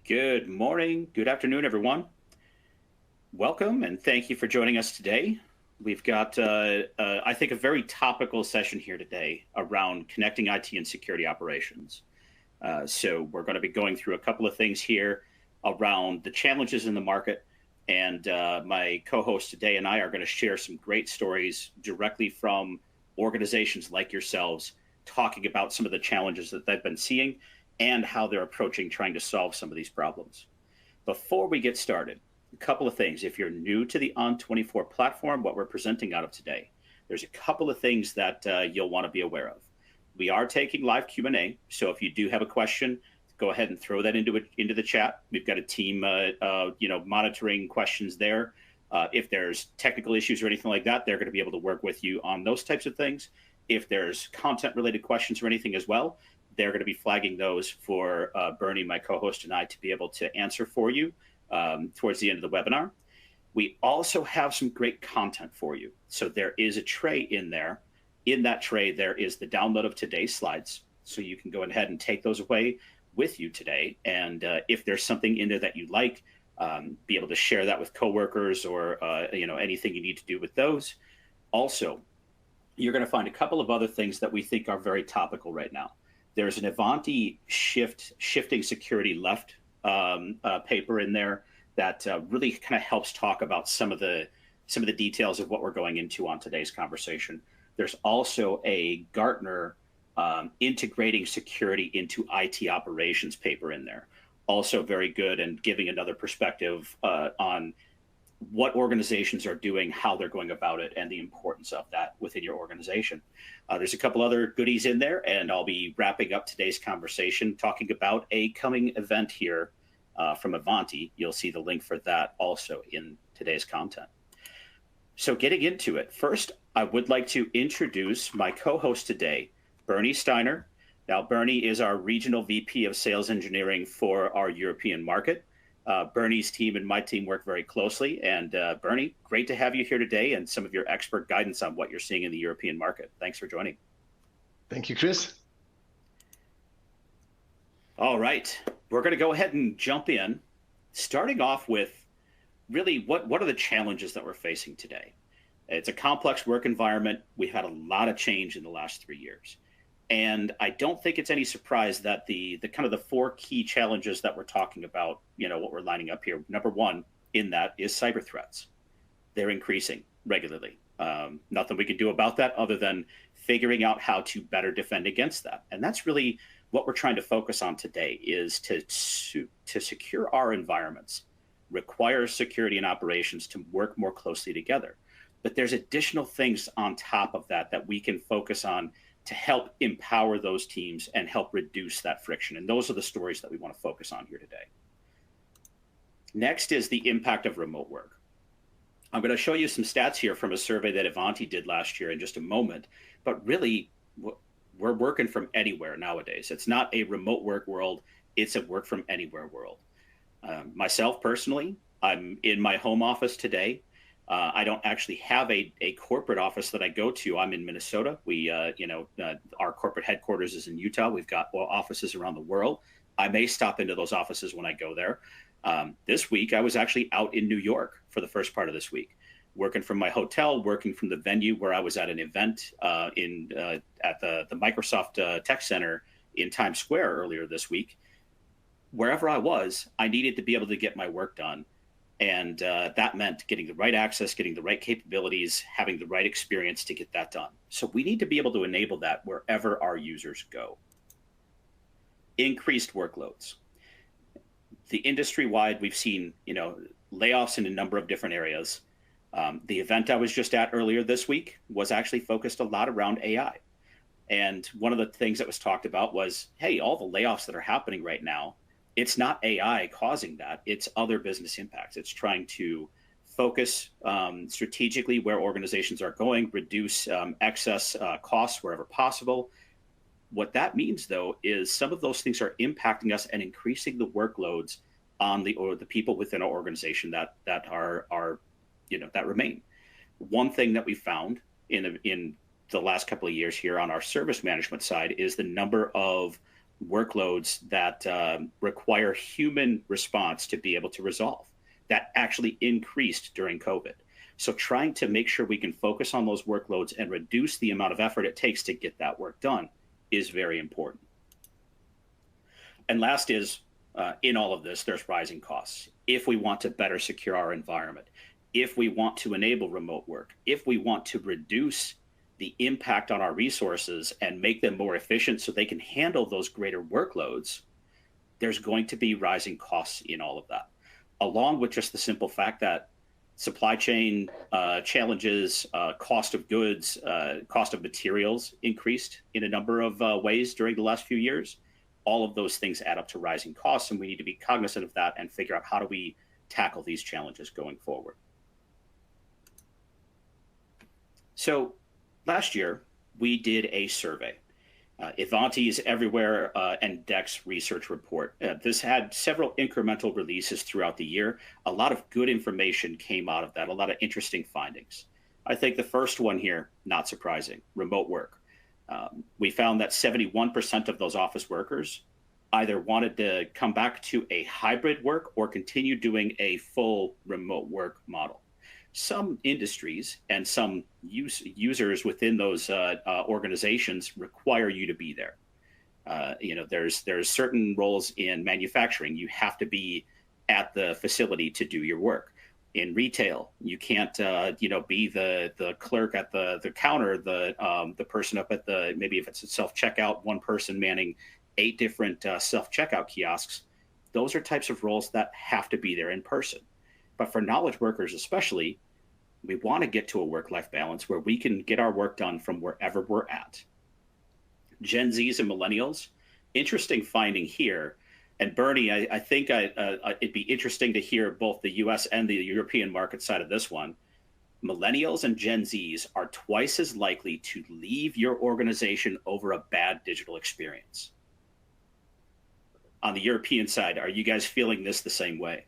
Good morning, good afternoon, everyone. Welcome and thank you for joining us today. We've got, I think, a very topical session here today around connecting IT and security operations. So we're going to be going through a couple of things here around the challenges in the market. And my co-host today and I are going to share some great stories directly from organizations like yourselves, talking about some of the challenges that they've been seeing and how they're approaching trying to solve some of these problems. Before we get started, a couple of things. If you're new to the On24 platform, what we're presenting out of today, there's a couple of things that you'll want to be aware of. We are taking live Q&A, so if you do have a question, go ahead and throw that into the chat. We've got a team, monitoring questions there. If there's technical issues or anything like that, they're going to be able to work with you on those types of things. If there's content-related questions or anything as well, they're going to be flagging those for Bernie, my co-host, and I to be able to answer for you towards the end of the webinar. We also have some great content for you. So there is a tray in there. In that tray, there is the download of today's slides. So you can go ahead and take those away with you today. And if there's something in there that you like, be able to share that with coworkers or anything you need to do with those. Also, you're going to find a couple of other things that we think are very topical right now. There's an Ivanti shifting security left paper in there that really kind of helps talk about some of the details of what we're going into on today's conversation. There's also a Gartner integrating security into IT operations paper in there. Also very good and giving another perspective on what organizations are doing, how they're going about it, and the importance of that within your organization. There's a couple other goodies in there, and I'll be wrapping up today's conversation talking about a coming event here from Ivanti. You'll see the link for that also in today's content. So getting into it, first, I would like to introduce my co-host today, Bernie Steiner. Now, Bernie is our Regional VP of Sales Engineering for our European market. Bernie's team and my team work very closely. And Bernie, great to have you here today and some of your expert guidance on what you're seeing in the European market. Thanks for joining. Thank you, Chris. All right, we're going to go ahead and jump in, starting off with really what are the challenges that we're facing today? It's a complex work environment. We've had a lot of change in the last 3 years. And I don't think it's any surprise that the kind of the four key challenges that we're talking about, what we're lining up here. Number one in that is cyber threats. They're increasing regularly. Nothing we can do about that other than figuring out how to better defend against that. And that's really what we're trying to focus on today, is to secure our environments, requires security and operations to work more closely together. But there's additional things on top of that that we can focus on to help empower those teams and help reduce that friction. And those are the stories that we want to focus on here today. Next is the impact of remote work. I'm going to show you some stats here from a survey that Ivanti did last year in just a moment, but really we're working from anywhere nowadays. It's not a remote work world, it's a work from anywhere world. Myself personally, I'm in my home office today. I don't actually have a corporate office that I go to. I'm in Minnesota. Our corporate headquarters is in Utah. We've got offices around the world. I may stop into those offices when I go there. This week, I was actually out in New York for the first part of this week, working from my hotel, working from the venue where I was at an event at the Microsoft Tech Center in Times Square earlier this week. Wherever I was, I needed to be able to get my work done. And that meant getting the right access, getting the right capabilities, having the right experience to get that done. So we need to be able to enable that wherever our users go. Increased workloads. The industry-wide, we've seen layoffs in a number of different areas. The event I was just at earlier this week was actually focused a lot around AI. And one of the things that was talked about was, hey, all the layoffs that are happening right now, it's not AI causing that, it's other business impacts. It's trying to focus strategically where organizations are going, reduce excess costs wherever possible. What that means, though, is some of those things are impacting us and increasing the workloads on the people within our organization that remain. One thing that we found in the last couple of years here on our service management side is the number of workloads that require human response to be able to resolve. That actually increased during COVID. So trying to make sure we can focus on those workloads and reduce the amount of effort it takes to get that work done is very important. And last is, in all of this, there's rising costs. If we want to better secure our environment, if we want to enable remote work, if we want to reduce the impact on our resources and make them more efficient so they can handle those greater workloads, there's going to be rising costs in all of that, along with just the simple fact that supply chain challenges, cost of goods, cost of materials increased in a number of ways during the last few years. All of those things add up to rising costs, and we need to be cognizant of that and figure out how do we tackle these challenges going forward. So last year, we did a survey, Ivanti's Everywhere and DEX research report. This had several incremental releases throughout the year. A lot of good information came out of that, a lot of interesting findings. I think the first one here, not surprising, remote work. We found that 71% of those office workers either wanted to come back to a hybrid work or continue doing a full remote work model. Some industries and some users within those organizations require you to be there. There's certain roles in manufacturing. You have to be at the facility to do your work. In retail, you can't, be the clerk at the counter, the person up at maybe if it's a self-checkout, one person manning 8 different self-checkout kiosks. Those are types of roles that have to be there in person. But for knowledge workers especially, we want to get to a work-life balance where we can get our work done from wherever we're at. Gen Zs and millennials, interesting finding here. And Bernie, I think it'd be interesting to hear both the US and the European market side of this one. Millennials and Gen Zs are twice as likely to leave your organization over a bad digital experience. On the European side, are you guys feeling this the same way?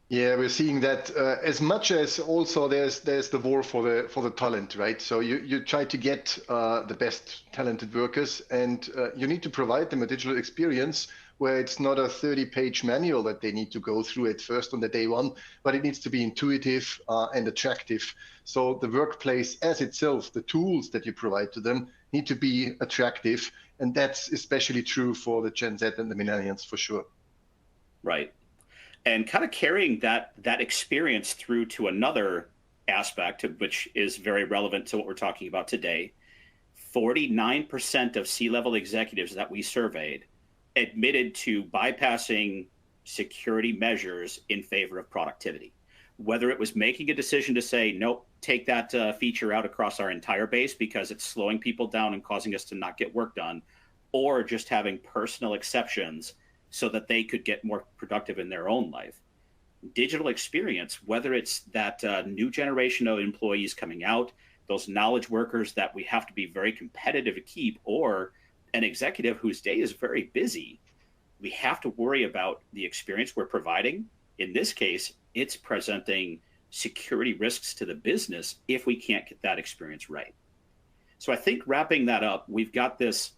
Yeah, we're seeing that as much as also there's the war for the talent, right? So you try to get the best talented workers, and you need to provide them a digital experience where it's not a 30-page manual that they need to go through at first on the day one, but it needs to be intuitive and attractive. So the workplace as itself, the tools that you provide to them need to be attractive, and that's especially true for the Gen Z and the millennials for sure. Right. And kind of carrying that experience through to another aspect, which is very relevant to what we're talking about today. 49% of C-level executives that we surveyed admitted to bypassing security measures in favor of productivity. Whether it was making a decision to say, nope, take that feature out across our entire base because it's slowing people down and causing us to not get work done, or just having personal exceptions so that they could get more productive in their own life. Digital experience, whether it's that new generation of employees coming out, those knowledge workers that we have to be very competitive to keep, or an executive whose day is very busy, we have to worry about the experience we're providing. In this case, it's presenting security risks to the business if we can't get that experience right. So I think wrapping that up, we've got this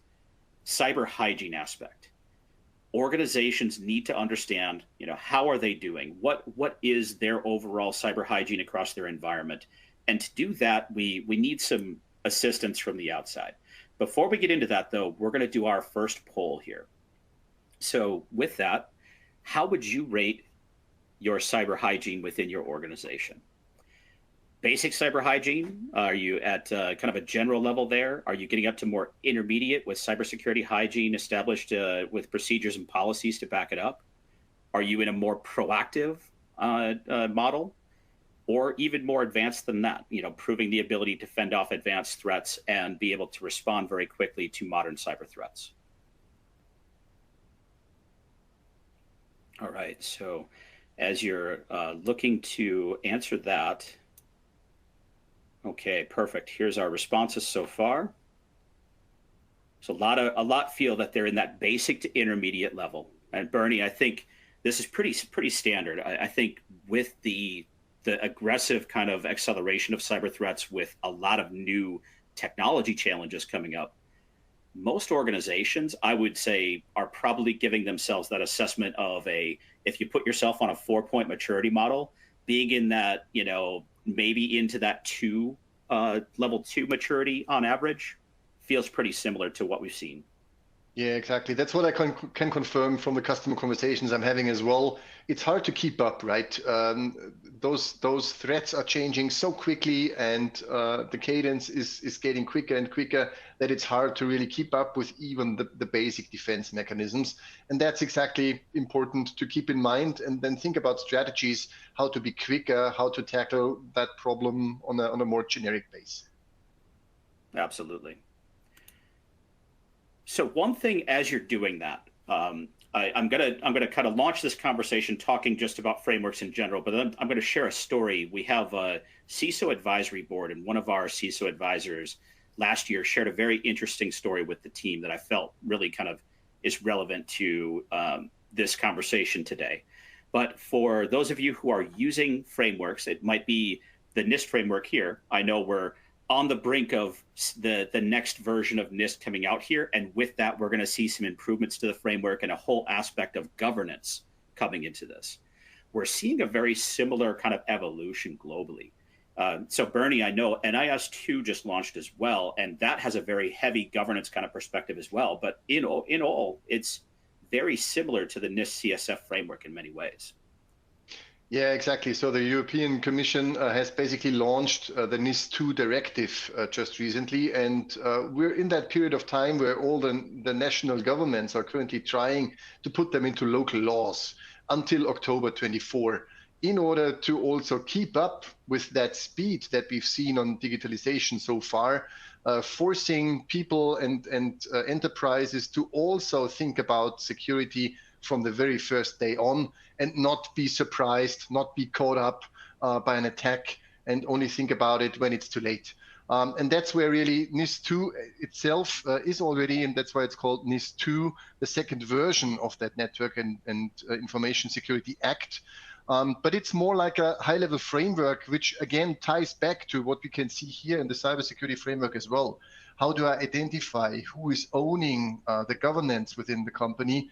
cyber hygiene aspect. Organizations need to understand, how are they doing? What is their overall cyber hygiene across their environment? And to do that, we need some assistance from the outside. Before we get into that, though, we're going to do our first poll here. So with that, how would you rate your cyber hygiene within your organization? Basic cyber hygiene? Are you at kind of a general level there? Are you getting up to more intermediate with cybersecurity hygiene established with procedures and policies to back it up? Are you in a more proactive model? Or even more advanced than that, proving the ability to fend off advanced threats and be able to respond very quickly to modern cyber threats? All right, so as you're looking to answer that, okay, perfect. Here's our responses so far. So a lot feel that they're in that basic to intermediate level. And Bernie, I think this is pretty standard. I think with the aggressive kind of acceleration of cyber threats with a lot of new technology challenges coming up, most organizations, I would say, are probably giving themselves that assessment of if you put yourself on a 4-point maturity model, being in that, maybe into that level 2 maturity on average feels pretty similar to what we've seen. Yeah, exactly. That's what I can confirm from the customer conversations I'm having as well. It's hard to keep up, right? Those threats are changing so quickly, and the cadence is getting quicker and quicker that it's hard to really keep up with even the basic defense mechanisms. And that's exactly important to keep in mind, and then think about strategies, how to be quicker, how to tackle that problem on a more generic base. Absolutely. So one thing as you're doing that, I'm gonna kind of launch this conversation talking just about frameworks in general, but then I'm gonna share a story. We have a CISO advisory board, and one of our CISO advisors last year shared a very interesting story with the team that I felt really kind of is relevant to this conversation today. But for those of you who are using frameworks, it might be the NIST framework here. I know we're on the brink of the next version of NIST coming out here. And with that, we're going to see some improvements to the framework and a whole aspect of governance coming into this. We're seeing a very similar kind of evolution globally. So Bernie, I know NIS2 just launched as well, and that has a very heavy governance kind of perspective as well. But in all, it's very similar to the NIST CSF framework in many ways. Yeah, exactly. So the European Commission has basically launched the NIS2 directive just recently. And we're in that period of time where all the national governments are currently trying to put them into local laws until October 24, in order to also keep up with that speed that we've seen on digitalization so far, forcing people and enterprises to also think about security from the very first day on, and not be surprised, not be caught up by an attack, and only think about it when it's too late. And that's where really NIS2 itself is already, and that's why it's called NIS2, the second version of that Network and Information Security Act. But it's more like a high-level framework, which again ties back to what we can see here in the cybersecurity framework as well. How do I identify who is owning the governance within the company?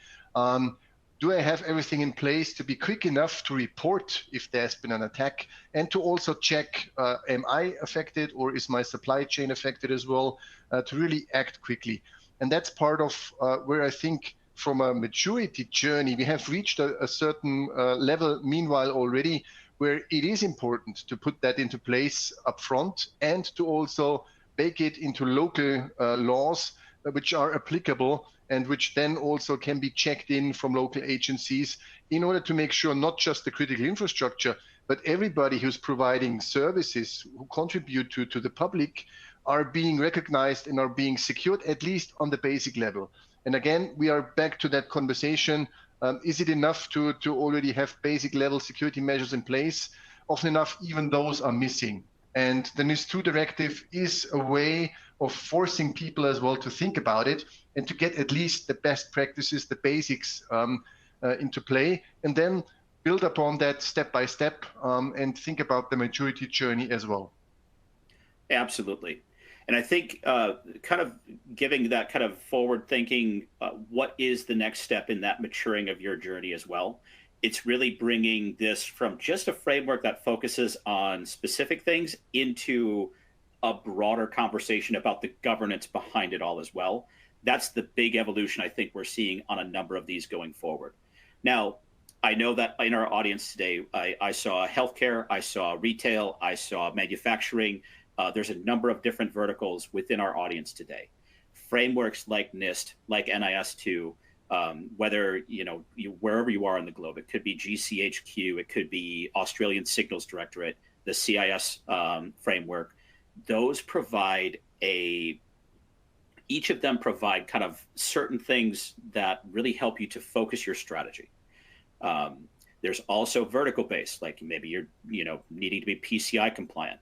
Do I have everything in place to be quick enough to report if there's been an attack, and to also check, am I affected, or is my supply chain affected as well, to really act quickly? And that's part of where I think from a maturity journey, we have reached a certain level meanwhile already, where it is important to put that into place up front, and to also bake it into local laws which are applicable, and which then also can be checked in from local agencies, in order to make sure not just the critical infrastructure, but everybody who's providing services, who contribute to the public, are being recognized and are being secured, at least on the basic level. And again, we are back to that conversation. Is it enough to already have basic level security measures in place? Often enough, even those are missing. And the NIS2 directive is a way of forcing people as well to think about it, and to get at least the best practices, the basics into play, and then build upon that step by step, and think about the maturity journey as well. Absolutely. And I think kind of giving that kind of forward thinking, what is the next step in that maturing of your journey as well? It's really bringing this from just a framework that focuses on specific things into a broader conversation about the governance behind it all as well. That's the big evolution I think we're seeing on a number of these going forward. Now, I know that in our audience today, I saw healthcare, I saw retail, I saw manufacturing. There's a number of different verticals within our audience today. Frameworks like NIST, like NIS2, whether wherever you are in the globe, it could be GCHQ, it could be Australian Signals Directorate, the CIS framework. Those provide each of them provide kind of certain things that really help you to focus your strategy. There's also vertical based, like maybe you're needing to be PCI compliant,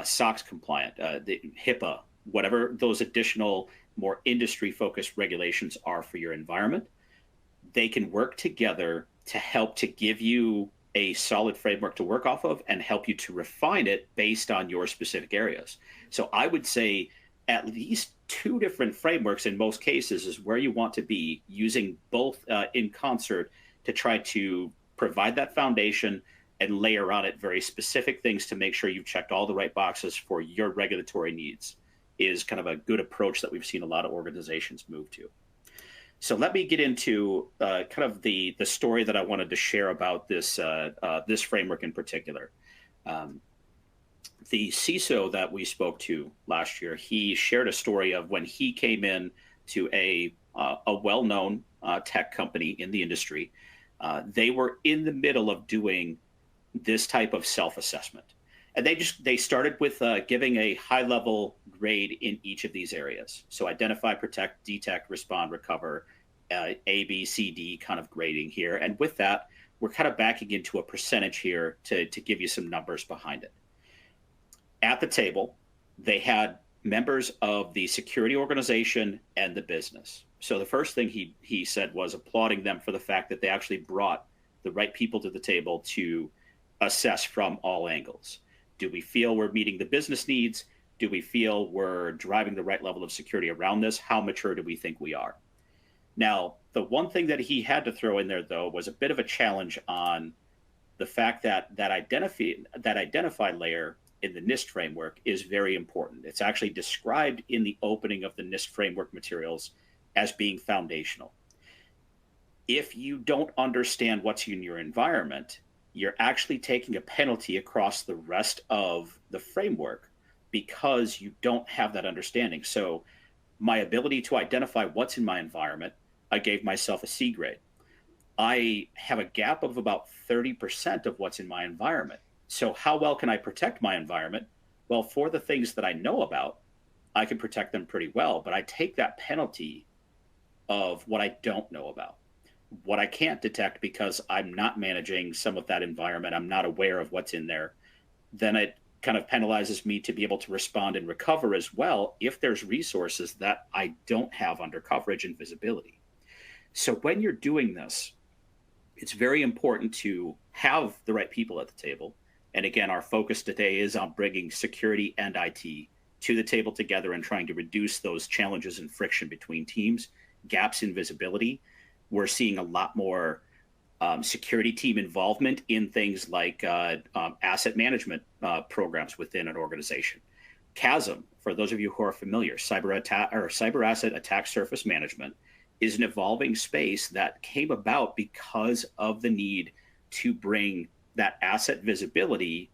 SOX compliant, the HIPAA, whatever those additional more industry focused regulations are for your environment. They can work together to help to give you a solid framework to work off of, and help you to refine it based on your specific areas. So I would say at least two different frameworks in most cases is where you want to be, using both in concert to try to provide that foundation and layer on it very specific things to make sure you've checked all the right boxes for your regulatory needs, is kind of a good approach that we've seen a lot of organizations move to. So let me get into kind of the story that I wanted to share about this this framework in particular. The CISO that we spoke to last year, he shared a story of when he came in to a well-known tech company in the industry. They were in the middle of doing this type of self-assessment, and they started with giving a high-level grade in each of these areas. So identify, protect, detect, respond, recover, A, B, C, D kind of grading here. And with that, we're kind of backing into a percentage here to give you some numbers behind it. At the table, they had members of the security organization and the business. So the first thing he said was applauding them for the fact that they actually brought the right people to the table to assess from all angles. Do we feel we're meeting the business needs? Do we feel we're driving the right level of security around this? How mature do we think we are? Now, the one thing that he had to throw in there, though, was a bit of a challenge on the fact that that identify layer in the NIST framework is very important. It's actually described in the opening of the NIST framework materials as being foundational. If you don't understand what's in your environment, you're actually taking a penalty across the rest of the framework because you don't have that understanding. So my ability to identify what's in my environment, I gave myself a C grade. I have a gap of about 30% of what's in my environment. So how well can I protect my environment? Well, for the things that I know about, I can protect them pretty well, but I take that penalty of what I don't know about, what I can't detect because I'm not managing some of that environment. I'm not aware of what's in there. Then it kind of penalizes me to be able to respond and recover as well if there's resources that I don't have under coverage and visibility. So when you're doing this, it's very important to have the right people at the table. And again, our focus today is on bringing security and IT to the table together and trying to reduce those challenges and friction between teams, gaps in visibility. We're seeing a lot more security team involvement in things like asset management programs within an organization. CASM, for those of you who are familiar, cyber asset attack surface management, is an evolving space that came about because of the need to bring that asset visibility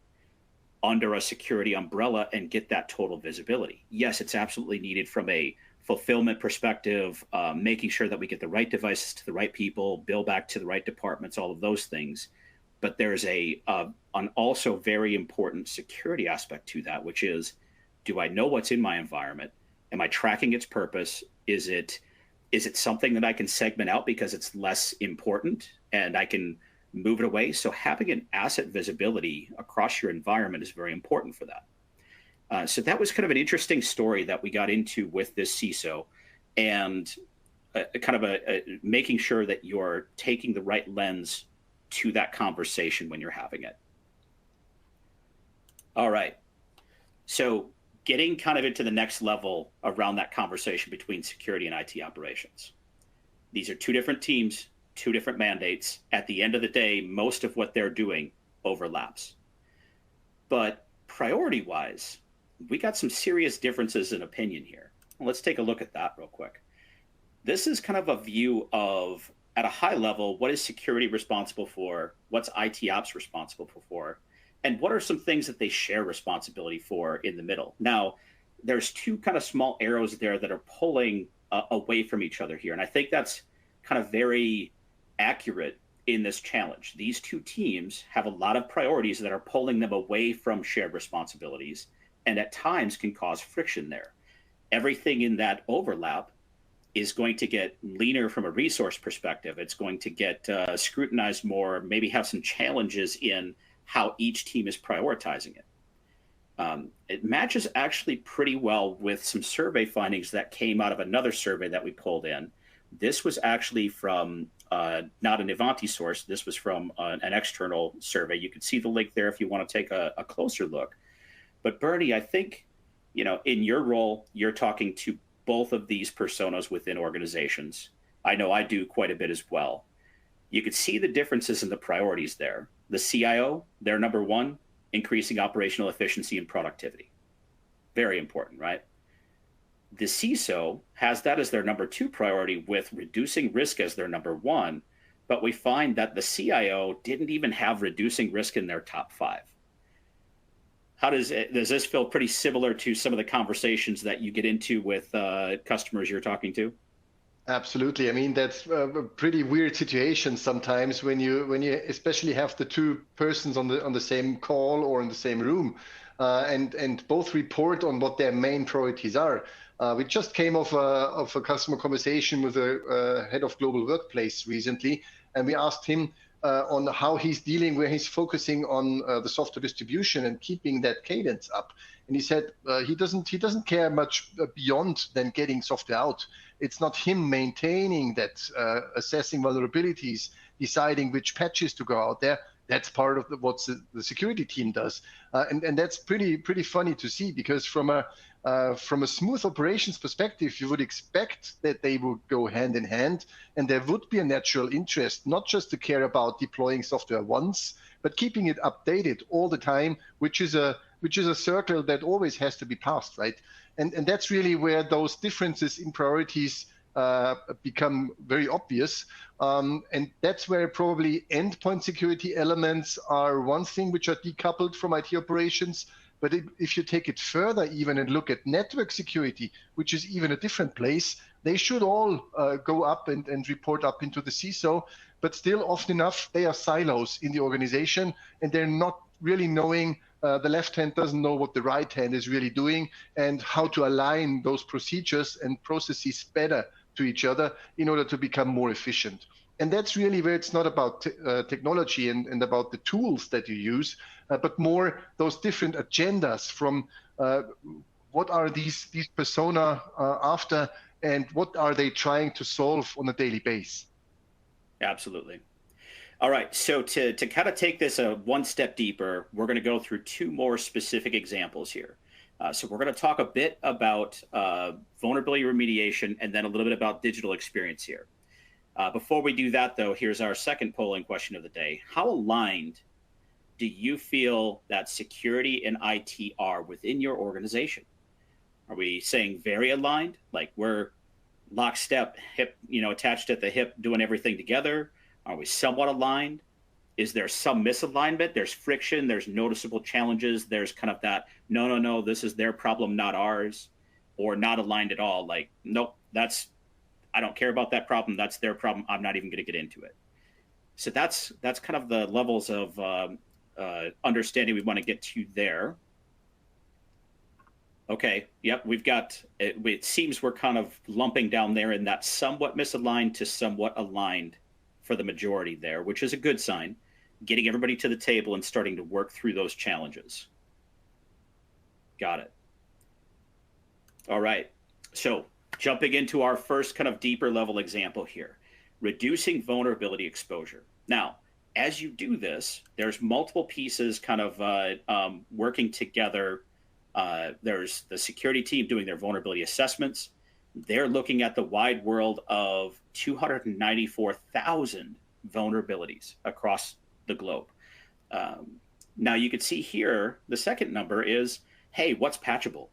under a security umbrella and get that total visibility. Yes, it's absolutely needed from a fulfillment perspective, making sure that we get the right devices to the right people, bill back to the right departments, all of those things. But there's an also very important security aspect to that, which is, do I know what's in my environment? Am I tracking its purpose? Is it something that I can segment out because it's less important and I can move it away? So having an asset visibility across your environment is very important for that. So that was kind of an interesting story that we got into with this CISO, and kind of making sure that you're taking the right lens to that conversation when you're having it. All right. So getting kind of into the next level around that conversation between security and IT operations. These are two different teams, two different mandates. At the end of the day, most of what they're doing overlaps. But priority-wise, we got some serious differences in opinion here. Let's take a look at that real quick. This is kind of a view of, at a high level, what is security responsible for? What's IT ops responsible for? And what are some things that they share responsibility for in the middle? Now, there's two kind of small arrows there that are pulling away from each other here. And I think that's kind of very accurate in this challenge. These two teams have a lot of priorities that are pulling them away from shared responsibilities, and at times can cause friction there. Everything in that overlap is going to get leaner from a resource perspective. It's going to get scrutinized more, maybe have some challenges in how each team is prioritizing it. It matches actually pretty well with some survey findings that came out of another survey that we pulled in. This was actually from not an Ivanti source. This was from an external survey. You can see the link there if you want to take a closer look. But Bernie, I think in your role, you're talking to both of these personas within organizations. I know I do quite a bit as well. You could see the differences in the priorities there. The CIO, they're number one, increasing operational efficiency and productivity. Very important, right? The CISO has that as their number two priority, with reducing risk as their number one. But we find that the CIO didn't even have reducing risk in their top five. Does this feel pretty similar to some of the conversations that you get into with customers you're talking to? Absolutely. I mean, that's a pretty weird situation sometimes when you especially have the two persons on the same call or in the same room, and both report on what their main priorities are. We just came off a customer conversation with a head of global workplace recently, and we asked him on how he's dealing, where he's focusing on the software distribution and keeping that cadence up. And he said he doesn't care much beyond than getting software out. It's not him maintaining that, assessing vulnerabilities, deciding which patches to go out there. That's part of what the security team does, and that's pretty funny to see, because from a smooth operations perspective, you would expect that they would go hand in hand, and there would be a natural interest not just to care about deploying software once, but keeping it updated all the time, which is a circle that always has to be passed, right? And that's really where those differences in priorities become very obvious. And that's where probably endpoint security elements are one thing which are decoupled from IT operations. But if you take it further even and look at network security, which is even a different place, they should all go up and report up into the CISO. But still, often enough, they are silos in the organization, and they're not really knowing, the left hand doesn't know what the right hand is really doing, and how to align those procedures and processes better to each other in order to become more efficient. And that's really where it's not about technology and about the tools that you use, but more those different agendas from what are these persona after, and what are they trying to solve on a daily basis. Absolutely. All right, so to kind of take this one step deeper, we're going to go through two more specific examples here. So we're going to talk a bit about vulnerability remediation, and then a little bit about digital experience here. Before we do that, though, here's our second polling question of the day. How aligned do you feel that security and IT are within your organization? Are we saying very aligned, like we're lockstep, hip, attached at the hip, doing everything together? Are we somewhat aligned? Is there some misalignment? There's friction, there's noticeable challenges, there's kind of that, no, this is their problem, not ours, or not aligned at all. Like, nope, I don't care about that problem. That's their problem. I'm not even going to get into it. So that's kind of the levels of understanding we want to get to there. Okay, yep, we've got, it seems we're kind of lumping down there in that somewhat misaligned to somewhat aligned for the majority there, which is a good sign, getting everybody to the table and starting to work through those challenges. Got it. All right, so jumping into our first kind of deeper level example here, reducing vulnerability exposure. Now, as you do this, there's multiple pieces kind of working together. There's the security team doing their vulnerability assessments. They're looking at the wide world of 294,000 vulnerabilities across the globe. Now you can see here, the second number is, hey, what's patchable?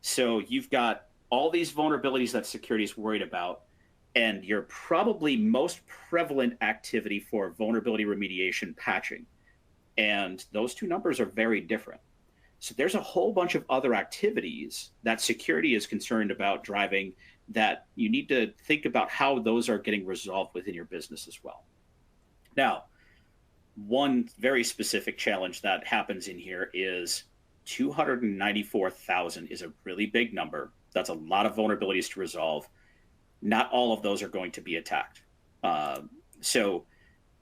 So you've got all these vulnerabilities that security is worried about, and your probably most prevalent activity for vulnerability remediation patching. And those two numbers are very different. So there's a whole bunch of other activities that security is concerned about driving that you need to think about how those are getting resolved within your business as well. Now, one very specific challenge that happens in here is 294,000 is a really big number. That's a lot of vulnerabilities to resolve. Not all of those are going to be attacked. So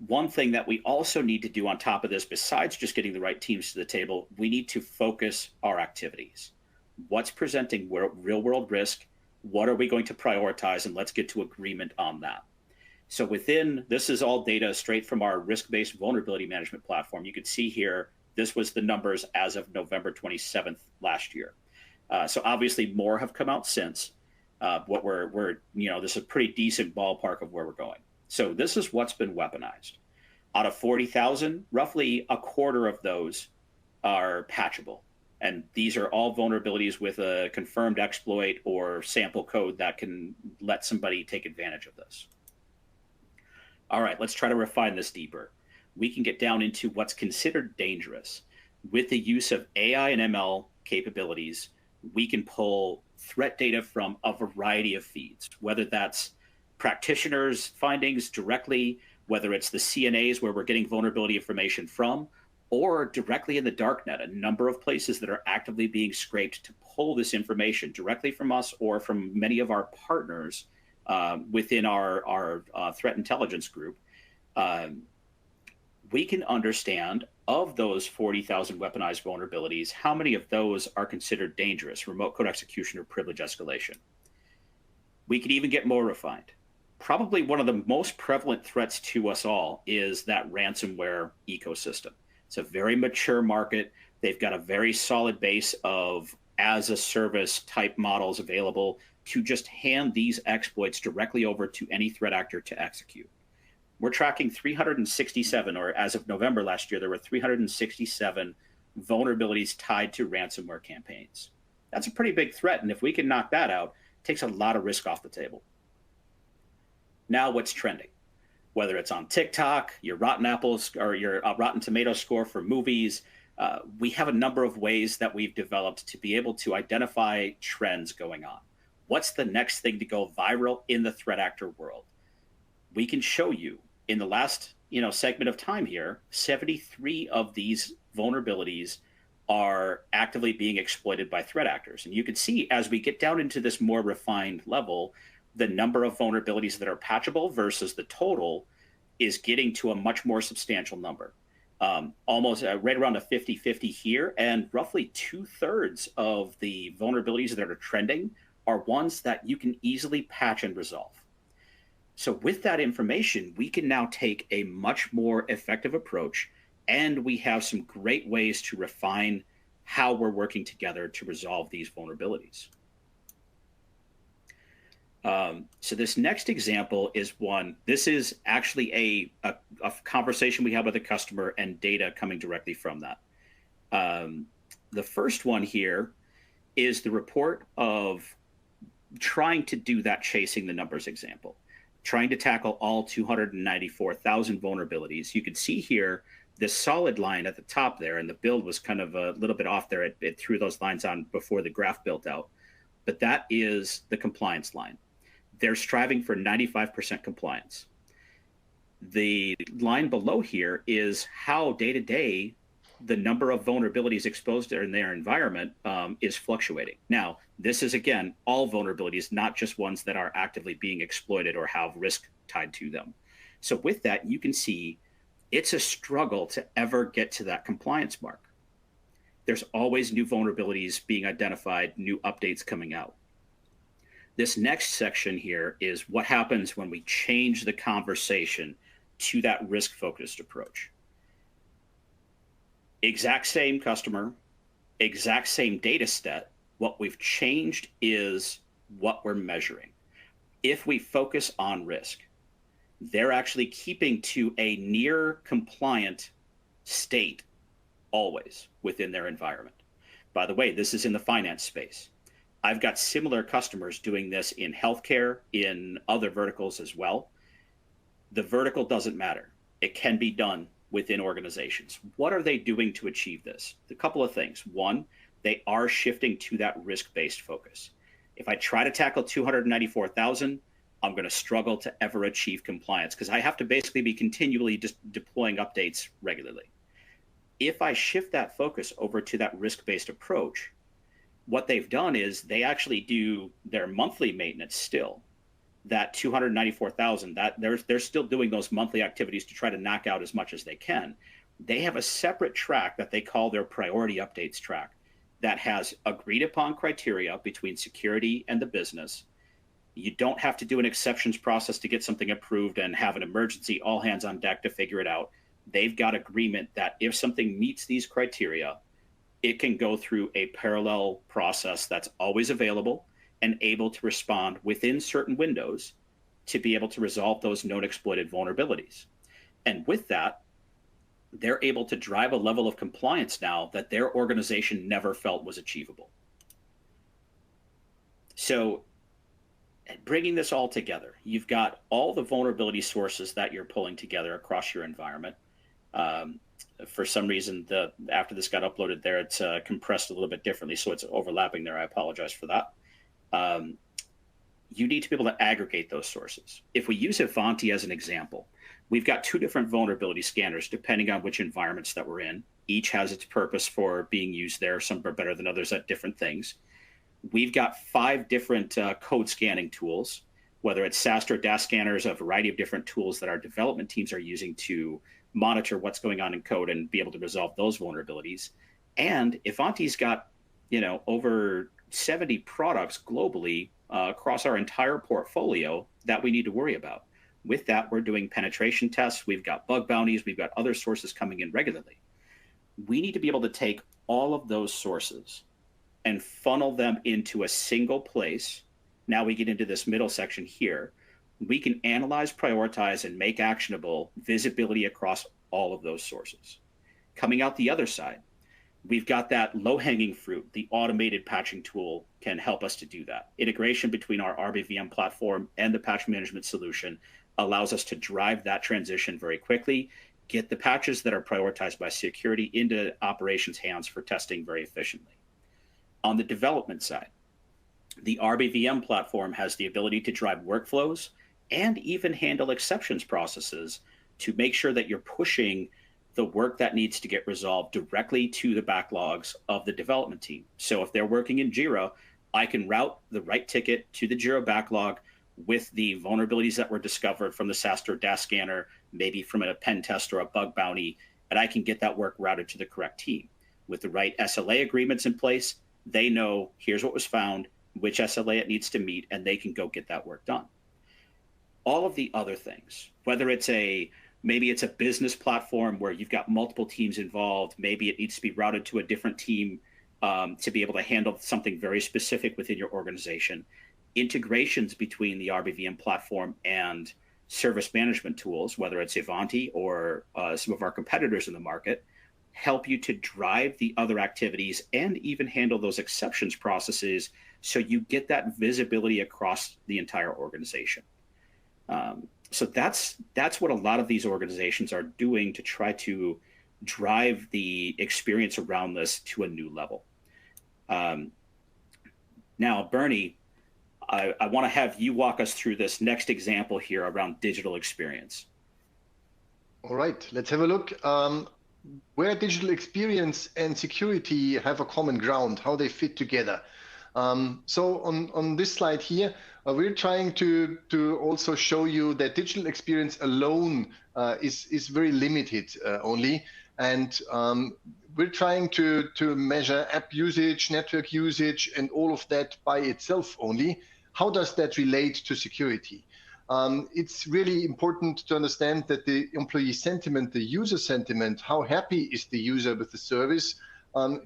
one thing that we also need to do on top of this, besides just getting the right teams to the table, we need to focus our activities. What's presenting real world risk? What are we going to prioritize? And let's get to agreement on that. So this is all data straight from our risk-based vulnerability management platform. You can see here, this was the numbers as of November 27th last year. So obviously more have come out since. What this is a pretty decent ballpark of where we're going. So this is what's been weaponized. Out of 40,000, roughly a quarter of those are patchable. And these are all vulnerabilities with a confirmed exploit or sample code that can let somebody take advantage of this. All right, let's try to refine this deeper. We can get down into what's considered dangerous. With the use of AI and ML capabilities, we can pull threat data from a variety of feeds, whether that's practitioners' findings directly, whether it's the CNAs where we're getting vulnerability information from, or directly in the darknet, a number of places that are actively being scraped to pull this information directly from us or from many of our partners within our threat intelligence group. We can understand of those 40,000 weaponized vulnerabilities, how many of those are considered dangerous, remote code execution or privilege escalation. We could even get more refined. Probably one of the most prevalent threats to us all is that ransomware ecosystem. It's a very mature market. They've got a very solid base of as a service type models available to just hand these exploits directly over to any threat actor to execute. We're tracking 367, or as of November last year, there were 367 vulnerabilities tied to ransomware campaigns. That's a pretty big threat. And if we can knock that out, it takes a lot of risk off the table. Now what's trending? Whether it's on TikTok, your Rotten Apples or your Rotten Tomatoes score for movies, we have a number of ways that we've developed to be able to identify trends going on. What's the next thing to go viral in the threat actor world? We can show you in the last segment of time here, 73 of these vulnerabilities are actively being exploited by threat actors. And you can see as we get down into this more refined level, the number of vulnerabilities that are patchable versus the total is getting to a much more substantial number. Almost right around a 50-50 here, and roughly 2/3 of the vulnerabilities that are trending are ones that you can easily patch and resolve. So with that information, we can now take a much more effective approach, and we have some great ways to refine how we're working together to resolve these vulnerabilities. So this next example is one, this is actually a conversation we had with a customer and data coming directly from that. The first one here is the report of trying to do that chasing the numbers example, trying to tackle all 294,000 vulnerabilities. You can see here this solid line at the top there, and the build was kind of a little bit off there. It threw those lines on before the graph built out, but that is the compliance line. They're striving for 95% compliance. The line below here is how day to day the number of vulnerabilities exposed in their environment is fluctuating. Now, this is, again, all vulnerabilities, not just ones that are actively being exploited or have risk tied to them. So with that, you can see it's a struggle to ever get to that compliance mark. There's always new vulnerabilities being identified, new updates coming out. This next section here is what happens when we change the conversation to that risk-focused approach. Exact same customer, exact same data set. What we've changed is what we're measuring. If we focus on risk, they're actually keeping to a near compliant state always within their environment. By the way, this is in the finance space. I've got similar customers doing this in healthcare, in other verticals as well. The vertical doesn't matter. It can be done within organizations. What are they doing to achieve this? A couple of things. One, they are shifting to that risk-based focus. If I try to tackle 294,000, I'm going to struggle to ever achieve compliance because I have to basically be continually just deploying updates regularly. If I shift that focus over to that risk-based approach, what they've done is they actually do their monthly maintenance still. That 294,000, that they're still doing those monthly activities to try to knock out as much as they can. They have a separate track that they call their priority updates track that has agreed upon criteria between security and the business. You don't have to do an exceptions process to get something approved and have an emergency all hands on deck to figure it out. They've got agreement that if something meets these criteria, it can go through a parallel process that's always available and able to respond within certain windows to be able to resolve those known exploited vulnerabilities. And with that, they're able to drive a level of compliance now that their organization never felt was achievable. So bringing this all together, you've got all the vulnerability sources that you're pulling together across your environment. For some reason, after this got uploaded there, it's compressed a little bit differently, so it's overlapping there. I apologize for that. You need to be able to aggregate those sources. If we use Ivanti as an example, we've got 2 different vulnerability scanners depending on which environments that we're in. Each has its purpose for being used there. Some are better than others at different things. We've got 5 different code scanning tools, whether it's SAST or DAS scanners, a variety of different tools that our development teams are using to monitor what's going on in code and be able to resolve those vulnerabilities. And Ivanti's got, over 70 products globally across our entire portfolio that we need to worry about. With that, we're doing penetration tests. We've got bug bounties. We've got other sources coming in regularly. We need to be able to take all of those sources and funnel them into a single place. Now we get into this middle section here. We can analyze, prioritize, and make actionable visibility across all of those sources. Coming out the other side, we've got that low-hanging fruit. The automated patching tool can help us to do that. Integration between our RBVM platform and the patch management solution allows us to drive that transition very quickly, get the patches that are prioritized by security into operations hands for testing very efficiently. On the development side, the RBVM platform has the ability to drive workflows and even handle exceptions processes to make sure that you're pushing the work that needs to get resolved directly to the backlogs of the development team. So if they're working in Jira, I can route the right ticket to the Jira backlog with the vulnerabilities that were discovered from the SAST or DAS scanner, maybe from a pen test or a bug bounty, and I can get that work routed to the correct team. With the right SLA agreements in place, they know here's what was found, which SLA it needs to meet, and they can go get that work done. All of the other things, whether maybe it's a business platform where you've got multiple teams involved, maybe it needs to be routed to a different team to be able to handle something very specific within your organization. Integrations between the RBVM platform and service management tools, whether it's Ivanti or some of our competitors in the market, help you to drive the other activities and even handle those exceptions processes so you get that visibility across the entire organization. So that's what a lot of these organizations are doing to try to drive the experience around this to a new level. Now, Bernie, I want to have you walk us through this next example here around digital experience. All right, let's have a look. Where digital experience and security have a common ground, how they fit together. So on this slide here, we're trying to also show you that digital experience alone is very limited only. And we're trying to measure app usage, network usage, and all of that by itself only. How does that relate to security? It's really important to understand that the employee sentiment, the user sentiment, how happy is the user with the service,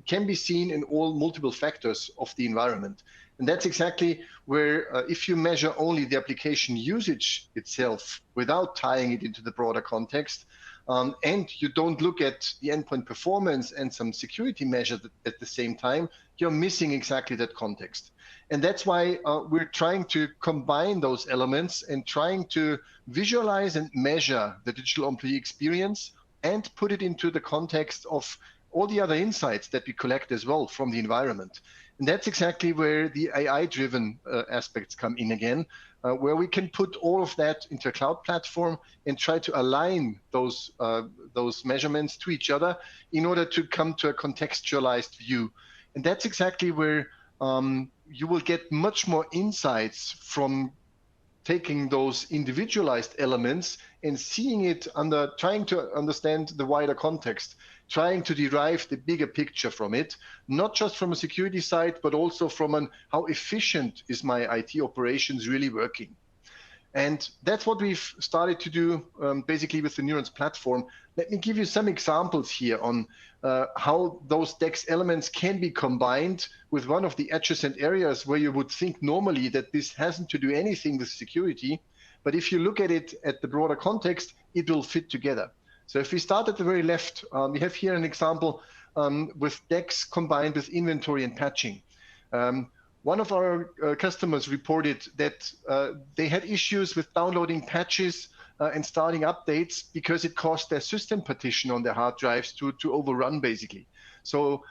can be seen in all multiple factors of the environment. And that's exactly where if you measure only the application usage itself without tying it into the broader context, and you don't look at the endpoint performance and some security measures at the same time, you're missing exactly that context. And that's why we're trying to combine those elements and trying to visualize and measure the digital employee experience and put it into the context of all the other insights that we collect as well from the environment. And that's exactly where the AI-driven aspects come in again, where we can put all of that into a cloud platform and try to align those measurements to each other in order to come to a contextualized view. And that's exactly where you will get much more insights from taking those individualized elements and seeing it trying to understand the wider context, trying to derive the bigger picture from it, not just from a security side, but also from how efficient is my IT operations really working. And that's what we've started to do basically with the Neurons platform. Let me give you some examples here on how those DEX elements can be combined with one of the adjacent areas where you would think normally that this hasn't to do anything with security. But if you look at it at the broader context, it will fit together. So if we start at the very left, we have here an example with DEX combined with inventory and patching. One of our customers reported that they had issues with downloading patches and starting updates because it caused their system partition on their hard drives to overrun, basically. So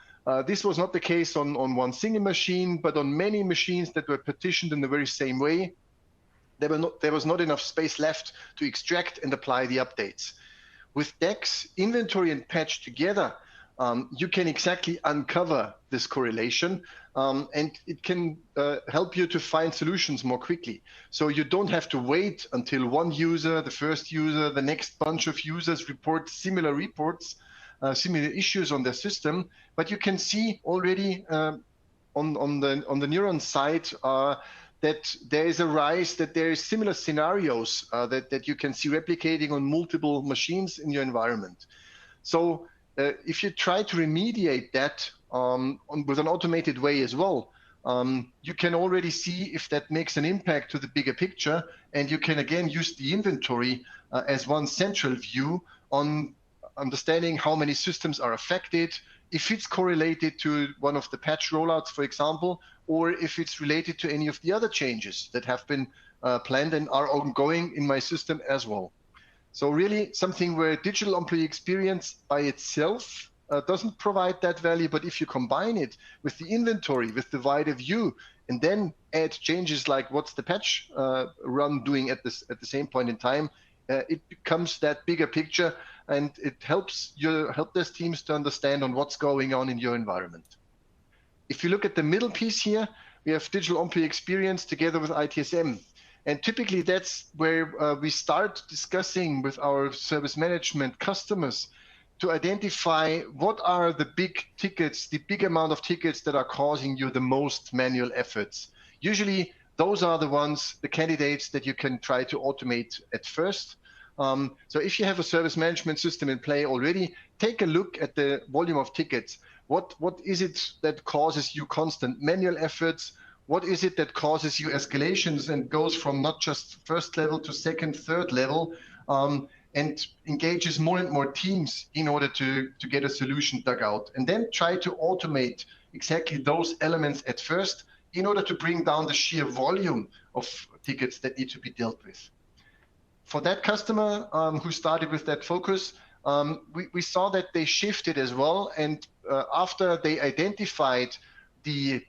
this was not the case on one single machine, but on many machines that were partitioned in the very same way. There was not enough space left to extract and apply the updates. With DEX, inventory and patch together, you can exactly uncover this correlation, and it can help you to find solutions more quickly. So you don't have to wait until one user, the first user, the next bunch of users report similar reports, similar issues on their system, but you can see already on the Neurons side that there is a rise, that there is similar scenarios that you can see replicating on multiple machines in your environment. So if you try to remediate that with an automated way as well, you can already see if that makes an impact to the bigger picture, and you can again use the inventory as one central view on understanding how many systems are affected, if it's correlated to one of the patch rollouts, for example, or if it's related to any of the other changes that have been planned and are ongoing in my system as well. So really something where digital employee experience by itself doesn't provide that value, but if you combine it with the inventory, with the wider view, and then add changes like what's the patch run doing at the same point in time, it becomes that bigger picture, and it helps your help desk teams to understand on what's going on in your environment. If you look at the middle piece here, we have digital employee experience together with ITSM. And typically that's where we start discussing with our service management customers to identify what are the big tickets, the big amount of tickets that are causing you the most manual efforts. Usually those are the ones, the candidates that you can try to automate at first. So if you have a service management system in play already, take a look at the volume of tickets. What is it that causes you constant manual efforts? What is it that causes you escalations and goes from not just first level to second, third level, and engages more and more teams in order to get a solution dug out? And then try to automate exactly those elements at first in order to bring down the sheer volume of tickets that need to be dealt with. For that customer who started with that focus, we saw that they shifted as well. And after they identified the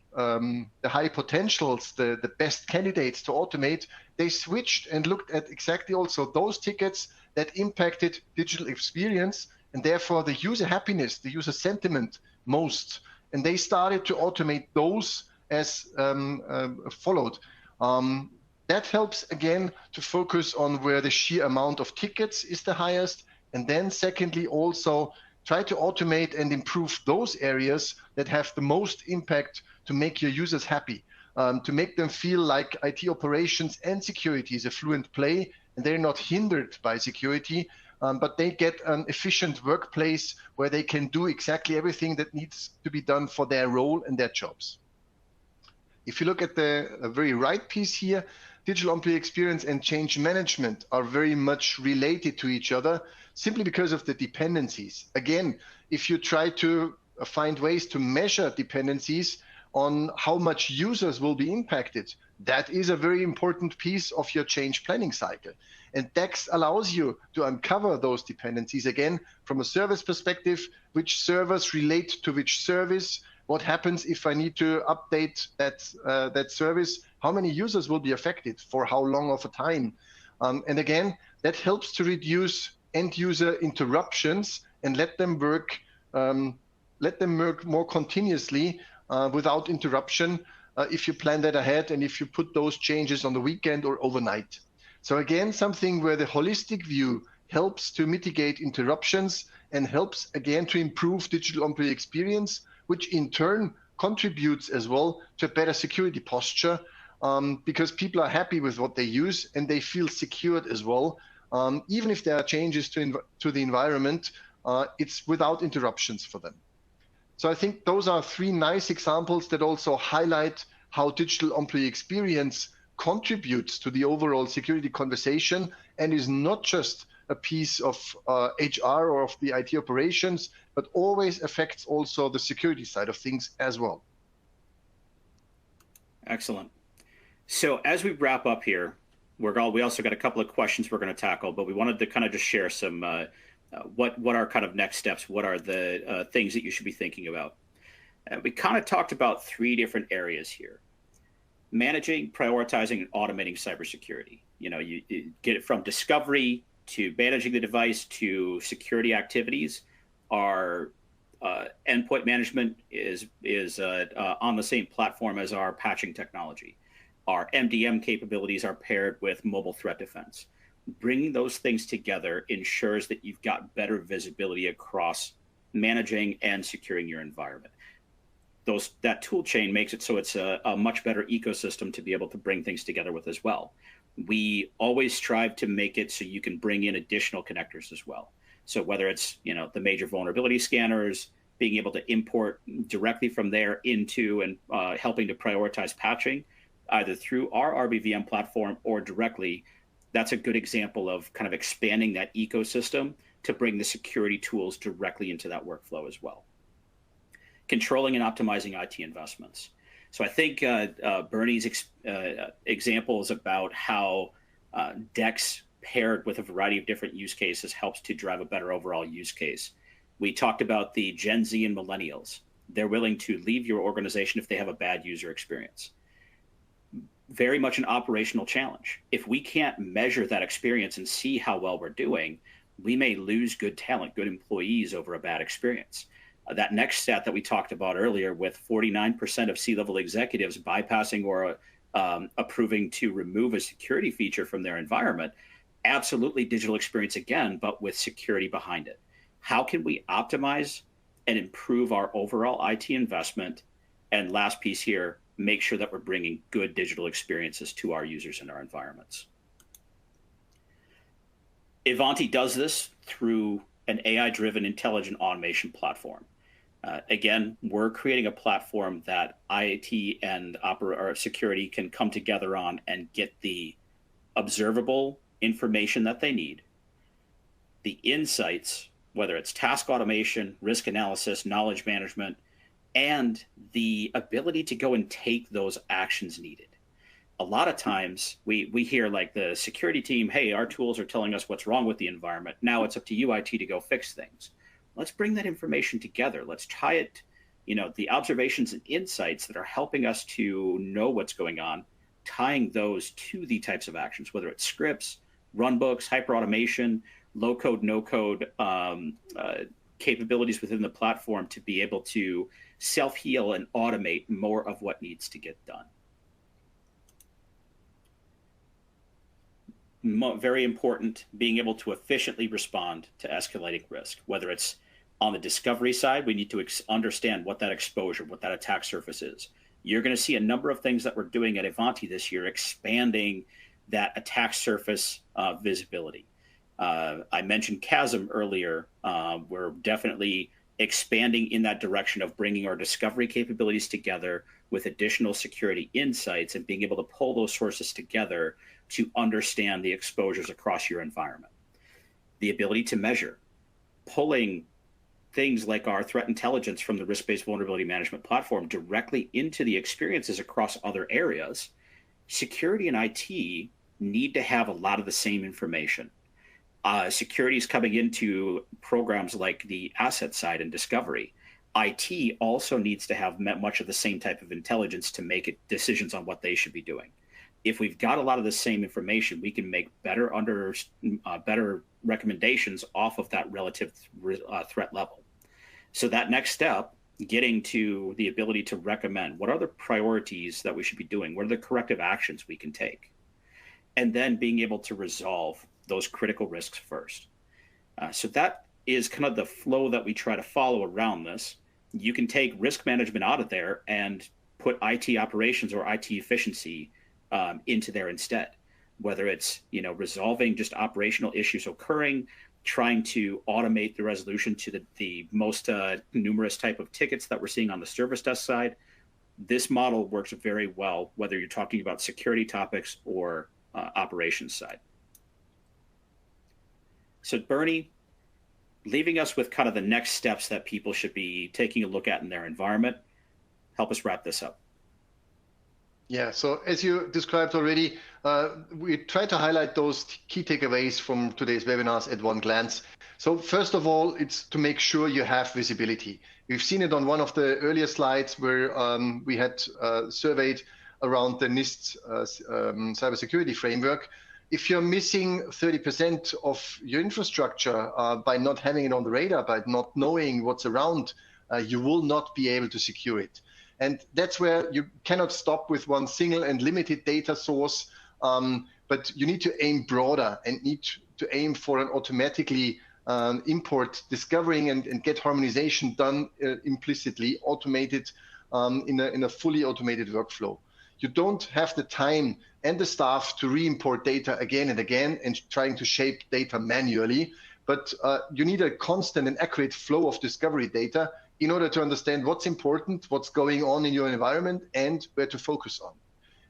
high potentials, the best candidates to automate, they switched and looked at exactly also those tickets that impacted digital experience and therefore the user happiness, the user sentiment most. And they started to automate those as followed. That helps again to focus on where the sheer amount of tickets is the highest. And then secondly, also try to automate and improve those areas that have the most impact to make your users happy, to make them feel like IT operations and security is a fluent play, and they're not hindered by security, but they get an efficient workplace where they can do exactly everything that needs to be done for their role and their jobs. If you look at the very right piece here, digital employee experience and change management are very much related to each other simply because of the dependencies. Again, if you try to find ways to measure dependencies on how much users will be impacted, that is a very important piece of your change planning cycle. And DEX allows you to uncover those dependencies again from a service perspective, which servers relate to which service, what happens if I need to update that service, how many users will be affected for how long of a time. And again, that helps to reduce end user interruptions and let them work more continuously without interruption if you plan that ahead and if you put those changes on the weekend or overnight. So again, something where the holistic view helps to mitigate interruptions and helps again to improve digital employee experience, which in turn contributes as well to a better security posture because people are happy with what they use and they feel secured as well. Even if there are changes to the environment, it's without interruptions for them. So I think those are three nice examples that also highlight how digital employee experience contributes to the overall security conversation and is not just a piece of HR or of the IT operations, but always affects also the security side of things as well. Excellent. So as we wrap up here, we also got a couple of questions we're going to tackle, but we wanted to kind of just share some what are kind of next steps, what are the things that you should be thinking about. We kind of talked about three different areas here: managing, prioritizing, and automating cybersecurity. You get it from discovery to managing the device to security activities. Our endpoint management is on the same platform as our patching technology. Our MDM capabilities are paired with mobile threat defense. Bringing those things together ensures that you've got better visibility across managing and securing your environment. That tool chain makes it so it's a much better ecosystem to be able to bring things together with as well. We always strive to make it so you can bring in additional connectors as well. So whether it's the major vulnerability scanners, being able to import directly from there into and helping to prioritize patching, either through our RBVM platform or directly, that's a good example of kind of expanding that ecosystem to bring the security tools directly into that workflow as well. Controlling and optimizing IT investments. So I think Bernie's examples about how DEX paired with a variety of different use cases helps to drive a better overall use case. We talked about the Gen Z and millennials. They're willing to leave your organization if they have a bad user experience. Very much an operational challenge. If we can't measure that experience and see how well we're doing, we may lose good talent, good employees over a bad experience. That next stat that we talked about earlier, with 49% of C-level executives bypassing or approving to remove a security feature from their environment, absolutely digital experience again, but with security behind it. How can we optimize and improve our overall IT investment? And last piece here, make sure that we're bringing good digital experiences to our users and our environments. Ivanti does this through an AI-driven intelligent automation platform. Again, we're creating a platform that IT and security can come together on and get the observable information that they need, the insights, whether it's task automation, risk analysis, knowledge management, and the ability to go and take those actions needed. A lot of times we hear like the security team, hey, our tools are telling us what's wrong with the environment. Now it's up to you, IT, to go fix things. Let's bring that information together. Let's tie it, the observations and insights that are helping us to know what's going on, tying those to the types of actions, whether it's scripts, runbooks, hyperautomation, low code, no code capabilities within the platform to be able to self-heal and automate more of what needs to get done. Very important, being able to efficiently respond to escalating risk, whether it's on the discovery side, we need to understand what that exposure, what that attack surface is. You're going to see a number of things that we're doing at Ivanti this year, expanding that attack surface visibility. I mentioned Chasm earlier. We're definitely expanding in that direction of bringing our discovery capabilities together with additional security insights and being able to pull those sources together to understand the exposures across your environment. The ability to measure, pulling things like our threat intelligence from the risk-based vulnerability management platform directly into the experiences across other areas. Security and IT need to have a lot of the same information. Security is coming into programs like the asset side and discovery. IT also needs to have much of the same type of intelligence to make decisions on what they should be doing. If we've got a lot of the same information, we can make better recommendations off of that relative threat level. So that next step, getting to the ability to recommend what are the priorities that we should be doing, what are the corrective actions we can take, and then being able to resolve those critical risks first. So that is kind of the flow that we try to follow around this. You can take risk management out of there and put IT operations or IT efficiency into there instead, whether it's resolving just operational issues occurring, trying to automate the resolution to the most numerous type of tickets that we're seeing on the service desk side. This model works very well, whether you're talking about security topics or operations side. So Bernie, leaving us with kind of the next steps that people should be taking a look at in their environment, help us wrap this up. Yeah, so as you described already, we try to highlight those key takeaways from today's webinars at one glance. So first of all, it's to make sure you have visibility. We've seen it on one of the earlier slides where we had surveyed around the NIST cybersecurity framework. If you're missing 30% of your infrastructure by not having it on the radar, by not knowing what's around, you will not be able to secure it. And that's where you cannot stop with one single and limited data source, but you need to aim broader and need to aim for an automatically import discovering and get harmonization done implicitly, automated in a fully automated workflow. You don't have the time and the staff to re-import data again and again and trying to shape data manually, but you need a constant and accurate flow of discovery data in order to understand what's important, what's going on in your environment, and where to focus on.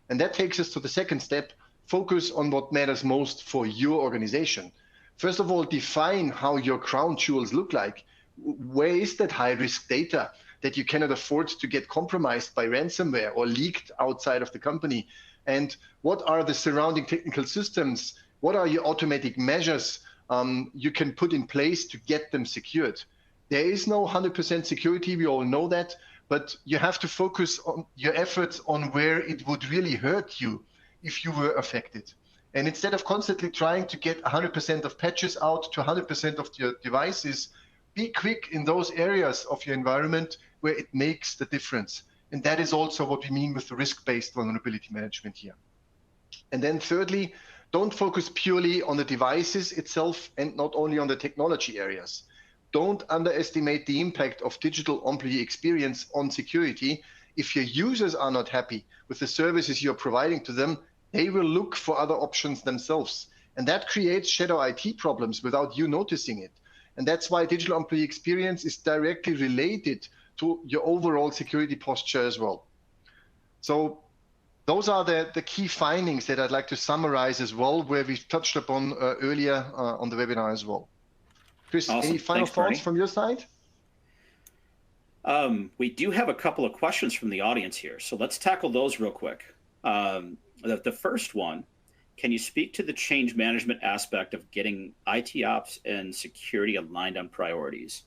And that takes us to the second step: focus on what matters most for your organization. First of all, define how your crown jewels look like. Where is that high-risk data that you cannot afford to get compromised by ransomware or leaked outside of the company? And what are the surrounding technical systems? What are your automatic measures you can put in place to get them secured? There is no 100% security, we all know that, but you have to focus on your efforts on where it would really hurt you if you were affected. And instead of constantly trying to get 100% of patches out to 100% of your devices, be quick in those areas of your environment where it makes the difference. And that is also what we mean with the risk-based vulnerability management here. And then thirdly, don't focus purely on the devices itself and not only on the technology areas. Don't underestimate the impact of digital employee experience on security. If your users are not happy with the services you're providing to them, they will look for other options themselves. And that creates shadow IT problems without you noticing it. And that's why digital employee experience is directly related to your overall security posture as well. So those are the key findings that I'd like to summarize as well, where we touched upon earlier on the webinar as well. Chris, awesome. Any final thoughts from your side? We do have a couple of questions from the audience here, so let's tackle those real quick. The first one, can you speak to the change management aspect of getting IT ops and security aligned on priorities?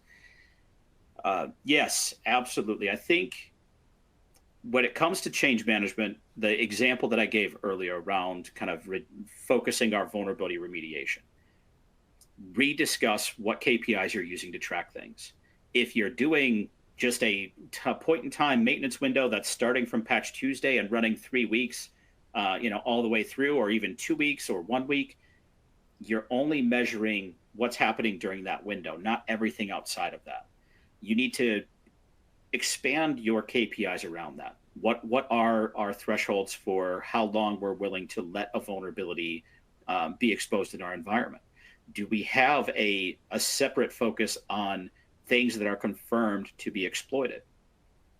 Yes, absolutely. I think when it comes to change management, the example that I gave earlier around kind of focusing our vulnerability remediation, rediscuss what KPIs you're using to track things. If you're doing just a point in time maintenance window that's starting from Patch Tuesday and running 3 weeks, all the way through, or even 2 weeks or 1 week, you're only measuring what's happening during that window, not everything outside of that. You need to expand your KPIs around that. What are our thresholds for how long we're willing to let a vulnerability be exposed in our environment? Do we have a separate focus on things that are confirmed to be exploited?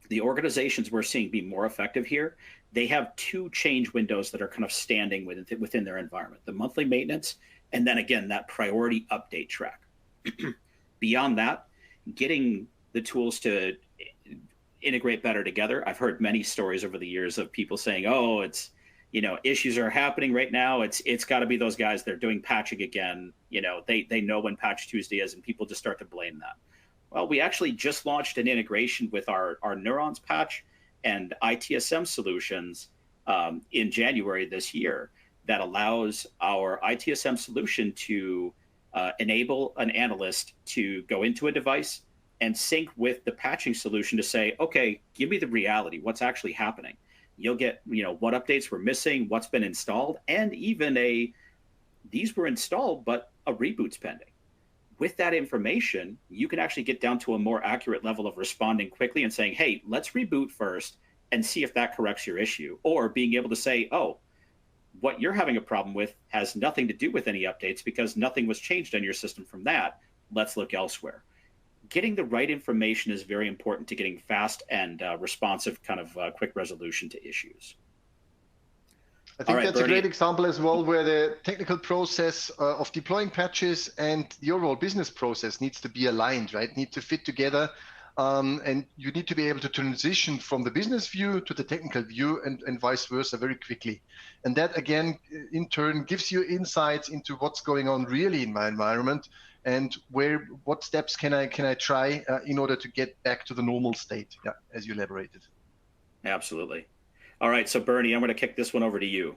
The organizations we're seeing be more effective here, they have 2 change windows that are kind of standing within their environment: the monthly maintenance, and then again, that priority update track. Beyond that, getting the tools to integrate better together. I've heard many stories over the years of people saying, oh, it's, issues are happening right now. It's got to be those guys. They're doing patching again. They know when Patch Tuesday is, and people just start to blame that. Well, we actually just launched an integration with our Neurons patch and ITSM solutions in January this year that allows our ITSM solution to enable an analyst to go into a device and sync with the patching solution to say, okay, give me the reality, what's actually happening. You'll get, what updates were missing, what's been installed, and even these were installed, but a reboot's pending. With that information, you can actually get down to a more accurate level of responding quickly and saying, hey, let's reboot first and see if that corrects your issue. Or being able to say, oh, What you're having a problem with has nothing to do with any updates because nothing was changed on your system from that. Let's look elsewhere. Getting the right information is very important to getting fast and responsive kind of quick resolution to issues. I think that's Bernie. a great example as well, where the technical process of deploying patches and the overall business process needs to be aligned, right? Need to fit together. And you need to be able to transition from the business view to the technical view and vice versa very quickly. And that, again, in turn, gives you insights into what's going on really in my environment and what steps can I try in order to get back to the normal state, as you elaborated. Absolutely. All right, so Bernie, I'm going to kick this one over to you.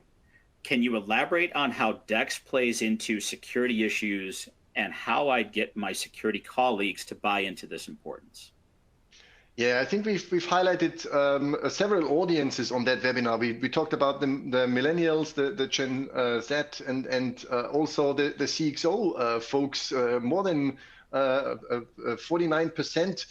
Can you elaborate on how DEX plays into security issues and how I get my security colleagues to buy into this importance? Yeah, I think we've highlighted several audiences on that webinar. We talked about the millennials, the Gen Z, and also the CXO folks, more than 49%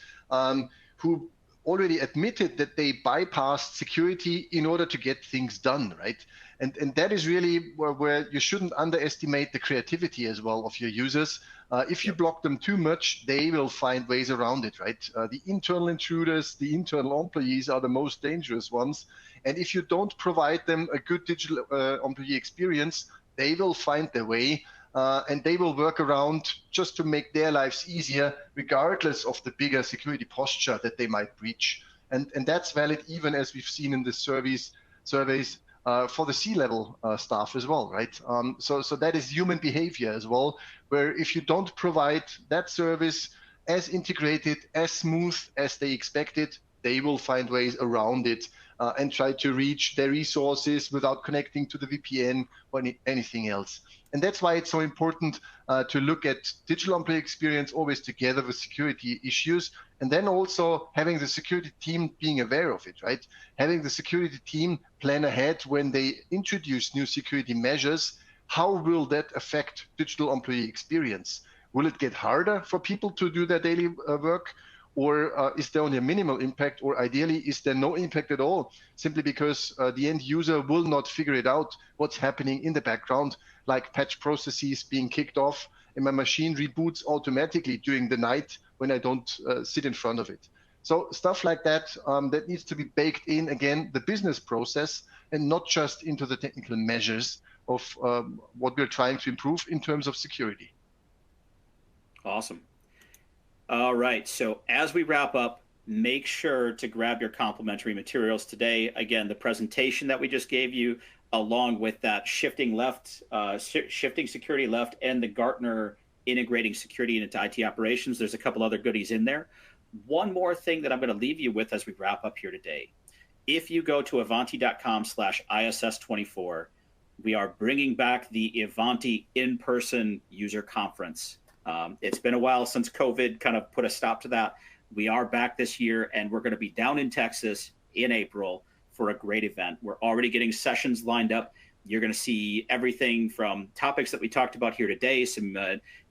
who already admitted that they bypassed security in order to get things done, right? And that is really where you shouldn't underestimate the creativity as well of your users. If you block them too much, they will find ways around it, right? The internal intruders, the internal employees are the most dangerous ones. And if you don't provide them a good digital employee experience, they will find their way and they will work around just to make their lives easier, regardless of the bigger security posture that they might breach. And that's valid even as we've seen in the surveys for the C-level staff as well, right? So that is human behavior as well, where if you don't provide that service as integrated, as smooth as they expected, they will find ways around it and try to reach their resources without connecting to the VPN or anything else. And that's why it's so important to look at digital employee experience always together with security issues, and then also having the security team being aware of it, right? Having the security team plan ahead when they introduce new security measures. How will that affect digital employee experience? Will it get harder for people to do their daily work? Or is there only a minimal impact, or ideally, is there no impact at all, simply because the end user will not figure it out what's happening in the background, like patch processes being kicked off, and my machine reboots automatically during the night when I don't sit in front of it. So stuff like that, that needs to be baked in, again, the business process, and not just into the technical measures of what we're trying to improve in terms of security. Awesome. All right, so as we wrap up, make sure to grab your complimentary materials today. Again, the presentation that we just gave you, along with that shifting security left, and the Gartner integrating security into IT operations. There's a couple other goodies in there. One more thing that I'm going to leave you with as we wrap up here today. If you go to Ivanti.com/ISS24, we are bringing back the Ivanti in-person user conference. It's been a while since COVID kind of put a stop to that. We are back this year, and we're going to be down in Texas in April for a great event. We're already getting sessions lined up. You're going to see everything from topics that we talked about here today, some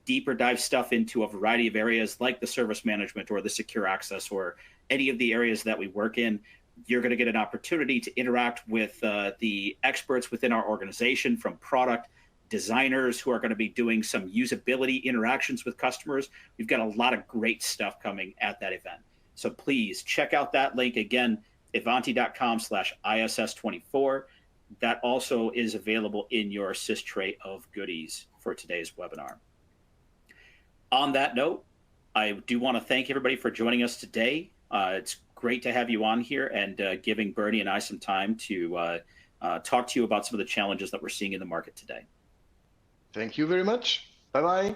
deeper dive stuff into a variety of areas like the service management or the secure access or any of the areas that we work in. You're going to get an opportunity to interact with the experts within our organization, from product designers who are going to be doing some usability interactions with customers. We've got a lot of great stuff coming at that event. So please check out that link again, Ivanti.com/ISS24. That also is available in your sys tray of goodies for today's webinar. On that note, I do want to thank everybody for joining us today. It's great to have you on here and giving Bernie and I some time to talk to you about some of the challenges that we're seeing in the market today. Thank you very much. Bye-bye.